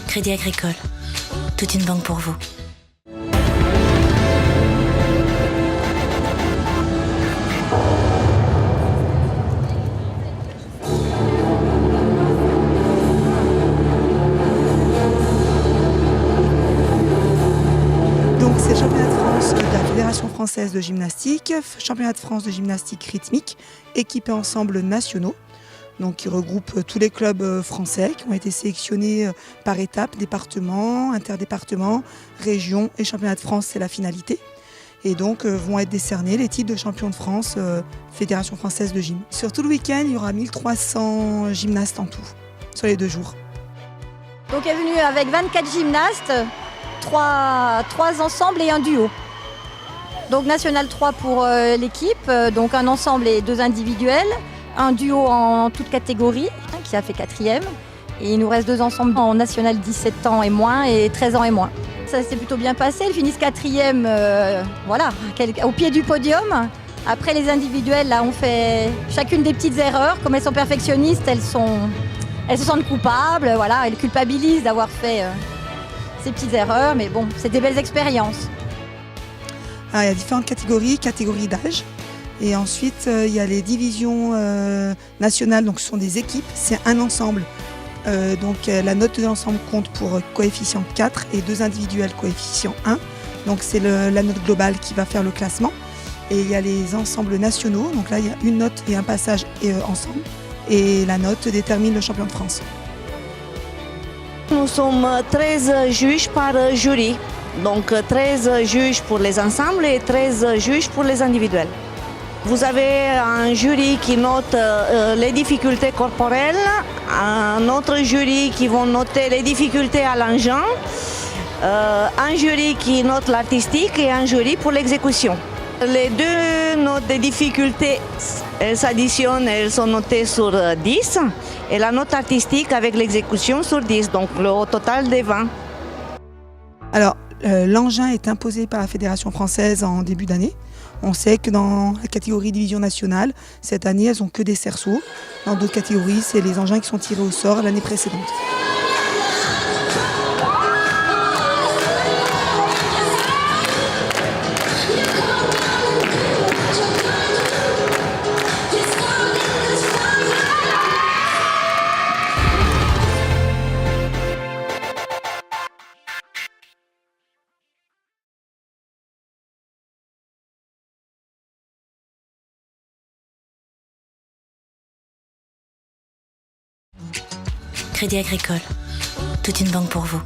Crédit Agricole, toute une banque pour vous. Donc c'est le championnat de France de la Fédération française de gymnastique, championnat de France de gymnastique rythmique, équipés ensembles nationaux, donc qui regroupe tous les clubs français qui ont été sélectionnés par étapes, départements, interdépartements, régions et championnat de France, c'est la finalité. Et donc vont être décernés les titres de champion de France, Fédération française de gym. Sur tout le week-end, il y aura 1300 gymnastes en tout, sur les 2 jours. Donc elle est venue avec 24 gymnastes, 3 ensembles et un duo. Donc National 3 pour l'équipe, donc un ensemble et 2 individuels, un duo en toute catégorie qui a fait 4e. Et il nous reste 2 ensembles en National 17 ans et moins et 13 ans et moins. Ça s'est plutôt bien passé, elles finissent 4e voilà, au pied du podium. Après les individuels, là, on fait chacune des petites erreurs. Comme elles sont perfectionnistes, elles se sentent coupables, voilà, elles culpabilisent d'avoir fait ces petites erreurs, mais bon, c'est des belles expériences. Alors, il y a différentes catégories d'âge. Et ensuite, il y a les divisions nationales, donc ce sont des équipes, c'est un ensemble. Donc la note de l'ensemble compte pour coefficient 4 et 2 individuels coefficient 1. Donc c'est la note globale qui va faire le classement. Et il y a les ensembles nationaux, donc là il y a une note et un passage ensemble. Et la note détermine le champion de France. Nous sommes 13 juges par jury, donc 13 juges pour les ensembles et 13 juges pour les individuels. Vous avez un jury qui note les difficultés corporelles, un autre jury qui va noter les difficultés à l'engin, un jury qui note l'artistique et un jury pour l'exécution. Les 2 notes de difficultés, elles s'additionnent, elles sont notées sur 10 et la note artistique avec l'exécution sur 10, donc au total des 20. Alors l'engin est imposé par la Fédération française en début d'année. On sait que dans la catégorie division nationale, cette année, elles n'ont que des cerceaux. Dans d'autres catégories, c'est les engins qui sont tirés au sort l'année précédente. Crédit Agricole, toute une banque pour vous.